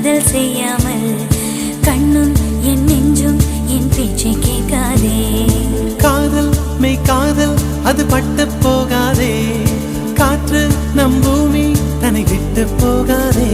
காதல் செய்யாமல் கண்ணும் என் நெஞ்சும் என் பேச்சை கேட்காதே. காதல் மெய் காதல் அது பட்டு போகாதே, காற்று நம் பூமி தன்னை விட்டு போகாதே.